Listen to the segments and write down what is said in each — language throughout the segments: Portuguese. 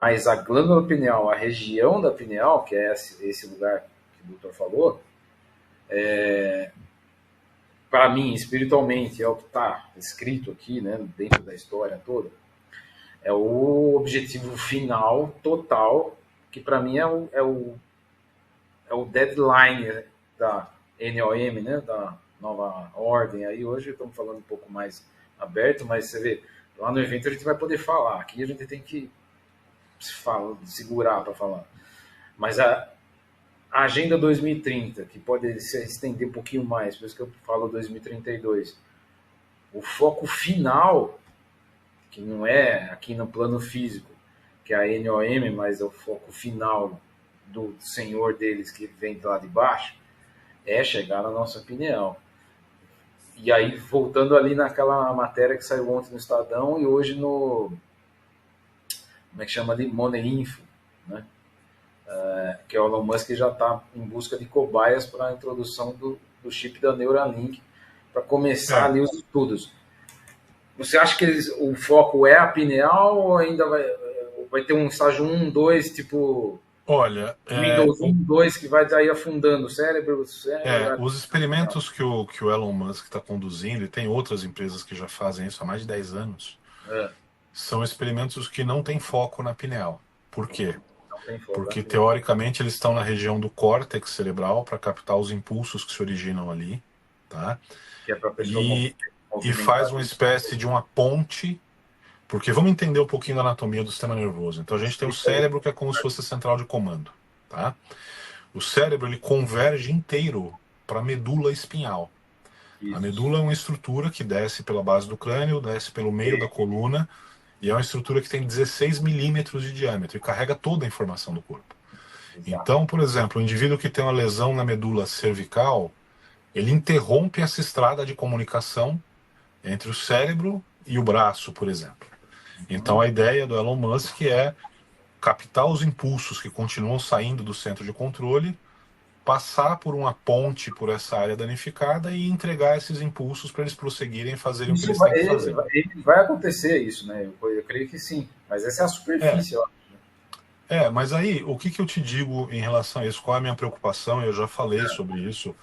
Mas a glândula pineal, a região da pineal, que é esse lugar que o doutor falou, para mim, espiritualmente, é o que está escrito aqui, né, dentro da história toda, é o objetivo final, total, que para mim é o deadline da NOM, né, da nova ordem. Aí hoje estamos falando um pouco mais aberto, mas você vê, lá no evento a gente vai poder falar, aqui a gente tem que segurar para falar. Mas a Agenda 2030, que pode se estender um pouquinho mais, por isso que eu falo 2032, o foco final, que não é aqui no plano físico, que é a NOM, mas é o foco final do senhor deles que vem lá de baixo, é chegar na nossa opinião. E aí, voltando ali naquela matéria que saiu ontem no Estadão e hoje no, como é que chama ali? Money Info, né? Que é o Elon Musk já está em busca de cobaias para a introdução do chip da Neuralink, para começar É, ali os estudos. Você acha que o foco é a pineal ou ainda vai ter um estágio um 2 tipo olha, Windows um 2 que vai daí afundando o cérebro? os experimentos que o Elon Musk está conduzindo, e tem outras empresas que já fazem isso há mais de 10 anos, É, são experimentos que não têm foco na pineal. Por quê? não tem foco na Porque, pineal. teoricamente, eles estão na região do córtex cerebral para captar os impulsos que se originam ali, tá? Que é para a pessoa E movimentar. faz uma espécie de uma ponte, porque vamos entender um pouquinho da anatomia do sistema nervoso. Então, a gente tem o Isso aí. cérebro, que é como se fosse a central de comando, tá? O cérebro, ele converge inteiro para a medula espinhal. A Isso. medula é uma estrutura que desce pela base do crânio, desce pelo meio da coluna, e é uma estrutura que tem 16 milímetros de diâmetro e carrega toda a informação do corpo. Exato. Então, por exemplo, o indivíduo que tem uma lesão na medula cervical, ele interrompe essa estrada de comunicação entre o cérebro e o braço, por exemplo. Então, Uhum. a ideia do Elon Musk é captar os impulsos que continuam saindo do centro de controle, passar por uma ponte por essa área danificada e entregar esses impulsos para eles prosseguirem e fazerem o que Isso eles têm que fazer. vai acontecer, isso, né? Eu creio que sim. Mas essa é a É, superfície, ó. mas aí, o que eu te digo em relação a isso? Qual é a minha preocupação? Eu já falei sobre isso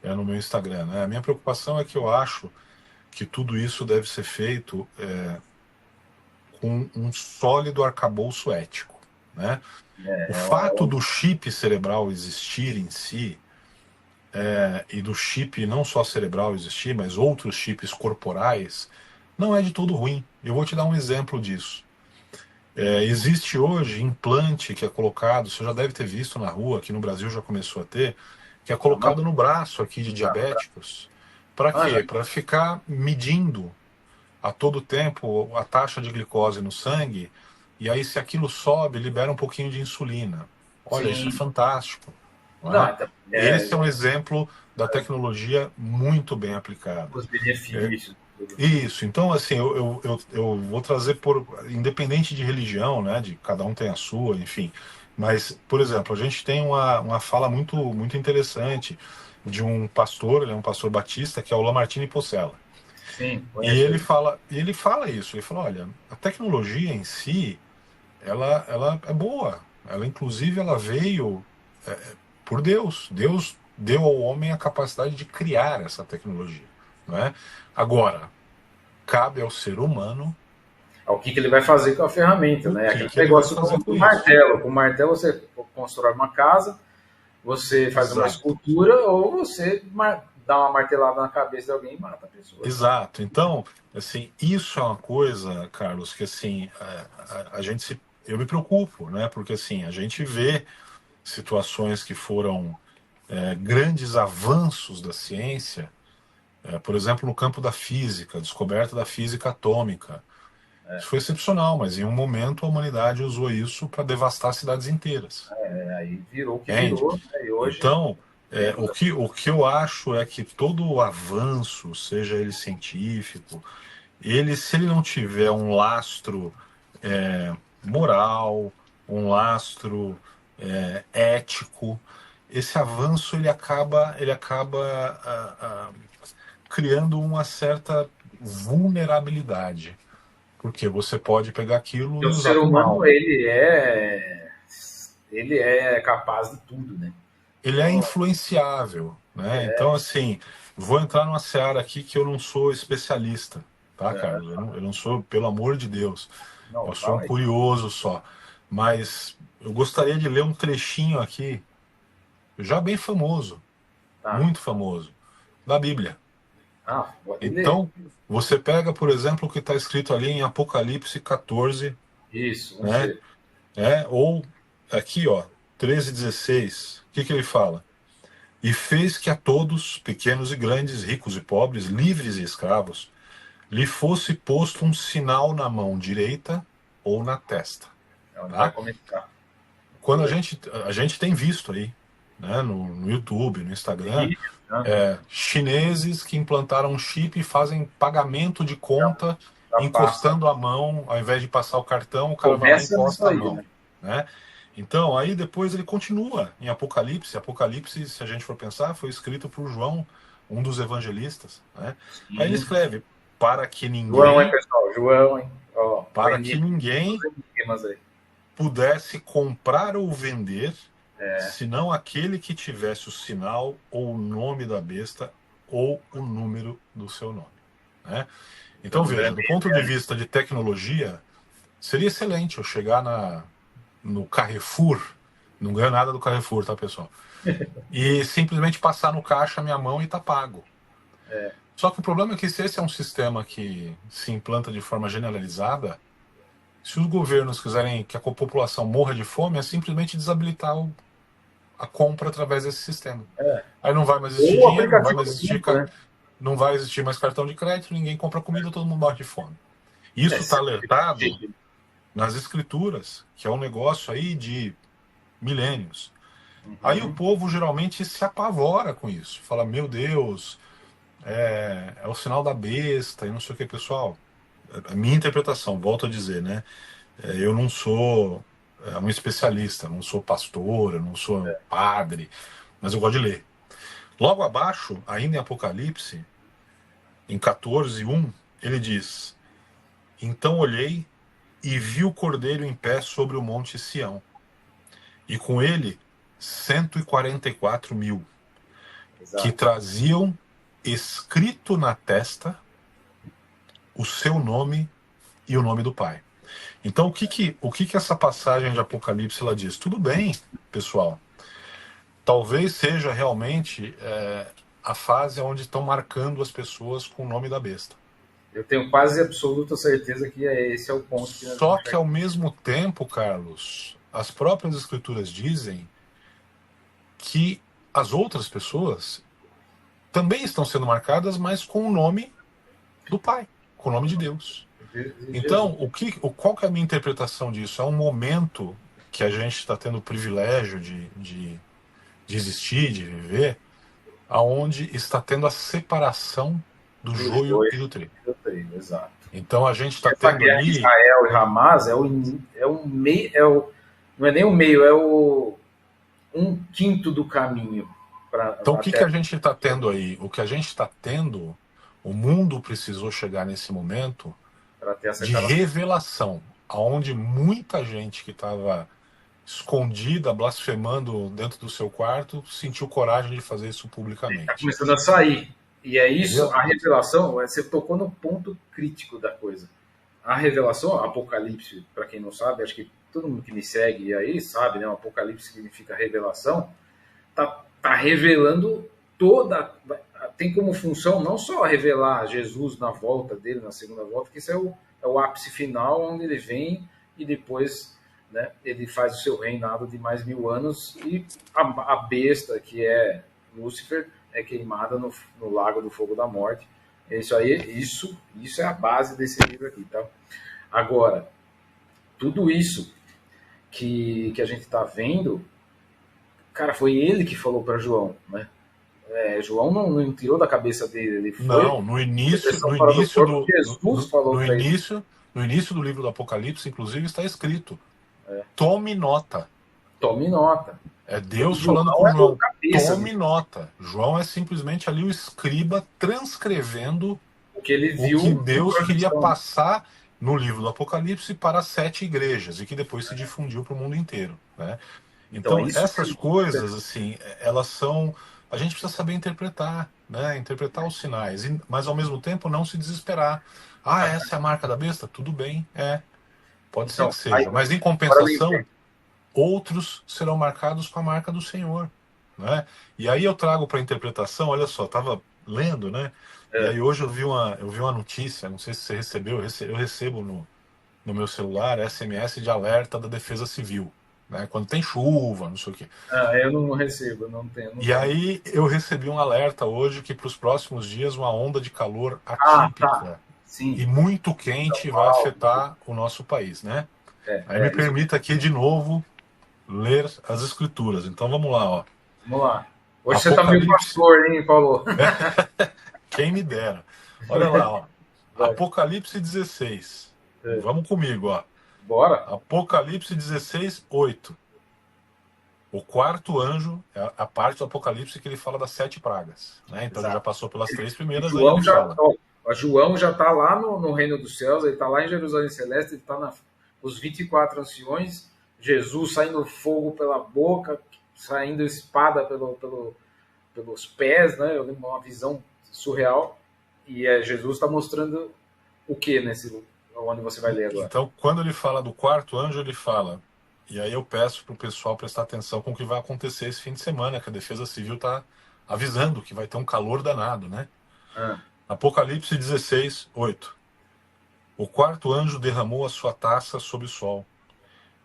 no meu Instagram, né? A minha preocupação é que eu acho que tudo isso deve ser feito com um sólido arcabouço ético, né? O fato do chip cerebral existir em si, e do chip não só cerebral existir, mas outros chips corporais, não é de todo ruim. Eu vou te dar um exemplo disso. Existe hoje implante que é colocado, você já deve ter visto na rua, aqui no Brasil já começou a ter, que é A mão- colocado no braço aqui de diabéticos. Para já. quê? Para ficar medindo a todo tempo a taxa de glicose no sangue, e aí se aquilo sobe, libera um pouquinho de insulina. Olha, isso é Sim. fantástico, não Não, é? Esse é um exemplo da tecnologia muito bem aplicada. os É, benefícios. Tudo. isso, então assim, eu vou trazer independente de religião, né, de cada um tem a sua, enfim, mas, por exemplo, a gente tem uma fala muito interessante de um pastor, ele é um pastor batista, que é o Lamartine Possela. Sim, E conheço ele ele. fala, e ele fala isso, ele fala, olha, a tecnologia em si, ela é boa, ela inclusive ela veio por Deus. Deus deu ao homem a capacidade de criar essa tecnologia, não é? Agora, cabe ao ser humano O que ele vai fazer com a ferramenta, o né? que Aquele que ele vai negócio fazer do com isso. martelo. Com o martelo você constrói uma casa, você faz uma Exato. escultura ou você dá uma martelada na cabeça de alguém e mata a pessoa. Exato. Então, assim, isso é uma coisa, Carlos, que assim, a gente eu me preocupo, né? Porque assim, a gente vê situações que foram grandes avanços da ciência, por exemplo, no campo da física, a descoberta da física atômica. Isso foi excepcional, mas em um momento a humanidade usou isso para devastar cidades inteiras. Aí virou o que Entende? virou, né? E hoje, Então, dentro da. o que eu acho é que todo o avanço, seja ele científico, se ele não tiver um lastro moral, um lastro ético, esse avanço ele acaba criando uma certa vulnerabilidade. Porque você pode pegar aquilo Porque e o usar ser para o humano, mal. ele é capaz de tudo, né? Ele é Então, influenciável, né? Então, assim, vou entrar numa seara aqui que eu não sou especialista, tá, é, Carlos? Eu não sou, pelo amor de Deus. não, Eu sou um fala aí. curioso só. Mas eu gostaria de ler um trechinho aqui, já bem famoso, Tá. muito famoso, da Bíblia. Pode ler. Então, você pega, por exemplo, o que está escrito ali em Apocalipse 14, Isso, vamos né? ver. Ou aqui, ó, 13:16. O que que ele fala? E fez que a todos, pequenos e grandes, ricos e pobres, livres e escravos, lhe fosse posto um sinal na mão direita ou na testa. É onde vai Tá? começar. Quando Legal. a gente tem visto aí, né, no YouTube, no Instagram, Vídeo, né? chineses que implantaram um chip e fazem pagamento de Já, conta já passa. encostando a mão, ao invés de passar o cartão, o cara vai lá e Começa nisso encosta a aí, mão, né? né? Então, aí depois ele continua em Apocalipse. Apocalipse, se a gente for pensar, foi escrito por João, um dos evangelistas, né? Aí ele Sim. escreve: para que João, hein, ninguém, pessoal? João, hein? Ó, o para que enigma, ninguém os enigmas aí. pudesse comprar ou vender, É, senão aquele que tivesse o sinal ou o nome da besta ou o número do seu nome, né? Então estamos veja, vendo do aí. ponto de vista de tecnologia, seria excelente eu chegar no Carrefour, não ganho nada do Carrefour, tá, pessoal? E simplesmente passar no caixa a minha mão e tá pago. Só que o problema é que se esse é um sistema que se implanta de forma generalizada, se os governos quiserem que a população morra de fome, é simplesmente desabilitar a compra através desse sistema. Aí não vai mais existir Ou o dinheiro, não vai aplicativo mais do existir, banco, né? não vai existir mais cartão de crédito, ninguém compra comida, todo mundo morre de fome. Isso está Sempre alertado jeito. nas escrituras, que é um negócio aí de milênios. Aí o Uhum. povo geralmente se apavora com isso. Fala, meu Deus, é o sinal da besta e não sei o que, pessoal. A minha interpretação, volto a dizer, né? Eu não sou um especialista, não sou pastor, eu não sou padre, mas eu gosto de ler. Logo abaixo, ainda em Apocalipse, em 14:1, ele diz: então olhei e vi o cordeiro em pé sobre o monte Sião, e com ele 144.000, que Exato. traziam escrito na testa o seu nome e o nome do Pai. Então, o que essa passagem de Apocalipse ela diz? Tudo bem, pessoal. Talvez seja realmente a fase onde estão marcando as pessoas com o nome da besta. Eu tenho quase absoluta certeza que esse é o ponto que nós Só vamos que, chegar. ao mesmo tempo, Carlos, as próprias escrituras dizem que as outras pessoas também estão sendo marcadas, mas com o nome do Pai, com o nome de Deus. De Jesus. Então, qual que é a minha interpretação disso? É um momento que a gente está tendo o privilégio de existir, de viver, aonde está tendo a separação do Do joio joio e do trigo. e do trigo, exato. Então a gente está Essa tendo guerra de ali. Israel e Hamas é o meio, não é nem o meio, é o um quinto do caminho para Então o que até a gente está tendo aí? O que a gente está tendo, o mundo precisou chegar nesse momento para ter a de separação. revelação, aonde muita gente que estava escondida, blasfemando dentro do seu quarto, sentiu coragem de fazer isso Está publicamente. começando a sair. E é isso, Entendeu? a revelação, você tocou no ponto crítico da coisa. A revelação, Apocalipse, para quem não sabe, acho que todo mundo que me segue aí sabe, né? O Apocalipse significa revelação. Tá revelando toda. Tem como função não só revelar Jesus na volta dele, na segunda volta, que isso é o ápice final, onde ele vem e depois, né, ele faz o seu reinado de mais 1000 anos e a besta, que é Lúcifer, é queimada no lago do fogo da morte. Isso é a base desse livro aqui, tá? Agora, tudo isso que a gente está vendo, cara, foi ele que falou para João, né? João não tirou da cabeça dele, ele foi Não, no a início, expressão fora do corpo. Jesus falou no para ele. início, no início do livro do Apocalipse, inclusive, está escrito: tome nota. Tome nota. É Deus falando com João é o João. cabeça Tome nota. João é simplesmente ali o escriba transcrevendo o que ele o viu que em Deus queria projeção. passar no livro do Apocalipse para 7 igrejas e que depois se difundiu para o mundo inteiro, né? Então, é Então, isso essas que... coisas, assim, elas são. A gente precisa saber interpretar, né? Interpretar os sinais, mas ao mesmo tempo não se desesperar. Ah, essa é a marca da besta? Tudo bem, pode ser Então, que aí, seja. Mas em agora lembrei. compensação, outros serão marcados com a marca do Senhor, né? E aí eu trago para a interpretação, olha só, estava lendo, né? E É. aí hoje eu vi uma notícia, não sei se você recebeu, eu recebo no meu celular SMS de alerta da Defesa Civil, né? Quando tem chuva, não sei o quê. Eu não recebo, não tenho, não E tenho. aí eu recebi um alerta hoje que para os próximos dias uma onda de calor Ah, tá. atípica Sim. e muito São quente vai Paulo. afetar o nosso país, né? Aí me Isso. permita aqui de novo ler as escrituras. Então vamos lá, ó. Vamos lá. Hoje você tá meio Apocalipse, pastor, hein, Paulo? quem me dera. Olha lá, ó. Vai. Apocalipse 16. É. Vamos comigo, ó. Bora? Apocalipse 16, 8. O quarto anjo é a parte do Apocalipse que ele fala das 7 pragas, né? Então ele já Exato. passou pelas 3 primeiras, aí João ele já, fala. ó, João já está lá no reino dos céus, ele está lá em Jerusalém Celeste, ele está os 24 anciões, Jesus saindo fogo pela boca, saindo espada pelos pés, né? Eu lembro uma visão surreal. E Jesus está mostrando o que nesse onde você vai ler agora. Então, quando ele fala do quarto anjo, ele fala. E aí eu peço para o pessoal prestar atenção com o que vai acontecer esse fim de semana, que a Defesa Civil está avisando que vai ter um calor danado, né? Ah, Apocalipse 16, 8. O quarto anjo derramou a sua taça sobre o sol,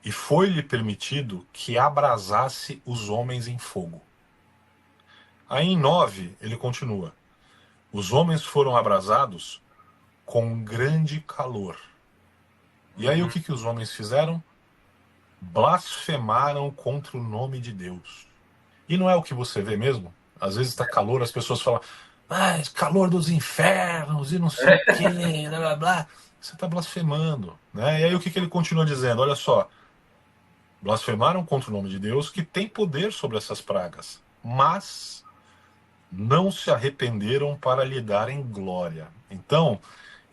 e foi-lhe permitido que abrasasse os homens em fogo. Aí em 9, ele continua. Os homens foram abrasados com grande calor. E aí o que os homens fizeram? Blasfemaram contra o nome de Deus. E não é o que você vê mesmo? Às vezes está calor, as pessoas falam, calor dos infernos e não sei o quê, blá blá blá. Você está blasfemando, né? E aí o que ele continua dizendo? Olha só, blasfemaram contra o nome de Deus que tem poder sobre essas pragas, mas não se arrependeram para lhe darem glória. Então,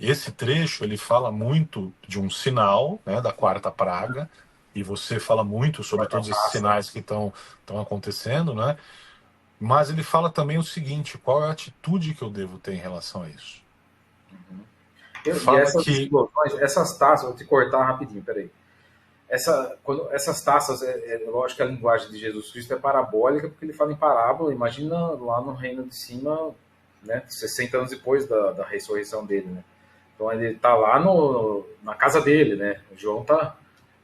esse trecho ele fala muito de um sinal, né, da quarta praga, e você fala muito sobre quarta todos esses taça. sinais que estão acontecendo, né? Mas ele fala também o seguinte: qual é a atitude que eu devo ter em relação a isso? E Fala essas que explosões, essas taças, vou te cortar rapidinho, peraí. Essas taças, lógico que a linguagem de Jesus Cristo é parabólica, porque ele fala em parábola. Imagina lá no reino de cima, né, 60 anos depois da ressurreição dele, né? Então ele está lá na casa dele, né? O João está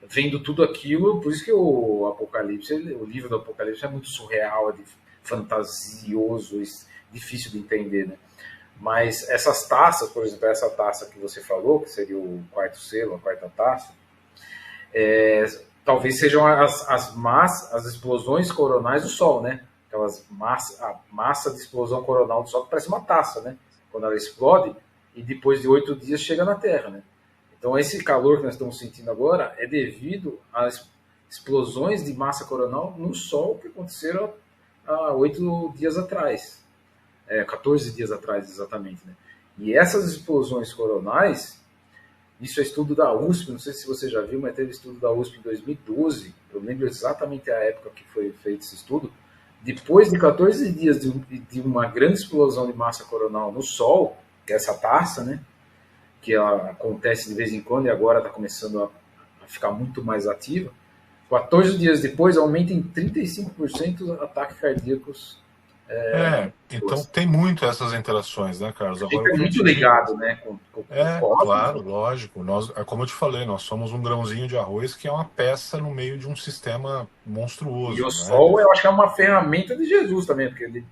vendo tudo aquilo, por isso que o Apocalipse, o livro do Apocalipse é muito surreal, fantasioso, difícil de entender, né? Mas essas taças, por exemplo, essa taça que você falou, que seria o quarto selo, a quarta taça, talvez sejam as explosões coronais do Sol, né? A massa de explosão coronal do Sol que parece uma taça, né? Quando ela explode e depois de 8 dias chega na Terra, né? Então esse calor que nós estamos sentindo agora é devido às explosões de massa coronal no Sol que aconteceram há 8 dias atrás, 14 dias atrás exatamente, né? E essas explosões coronais, isso é estudo da USP, não sei se você já viu, mas teve estudo da USP em 2012, eu lembro exatamente a época que foi feito esse estudo. Depois de 14 dias de uma grande explosão de massa coronal no Sol, que é essa taça, né, que ela acontece de vez em quando e agora está começando a ficar muito mais ativa, 14 dias depois aumenta em 35% ataques cardíacos. então tem muito essas interações, né, Carlos? A Agora gente o é que eu muito te digo ligado, né, com o cosmos. claro, lógico. Nós, como eu te falei, nós somos um grãozinho de arroz que é uma peça no meio de um sistema E o monstruoso, né? Sol, eu acho que é uma ferramenta de Jesus também, porque ele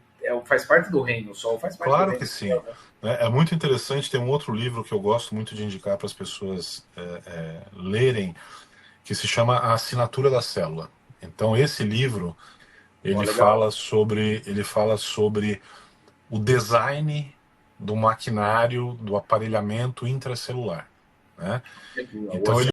faz parte do reino, o Sol faz parte do Claro reino. que sim. Né? É muito interessante. Tem um outro livro que eu gosto muito de indicar para as pessoas lerem, que se chama A Assinatura da Célula. Então, esse livro Ó, ele legal. fala sobre o design do maquinário do aparelhamento intracelular, né? Aqui, ó, o Então ele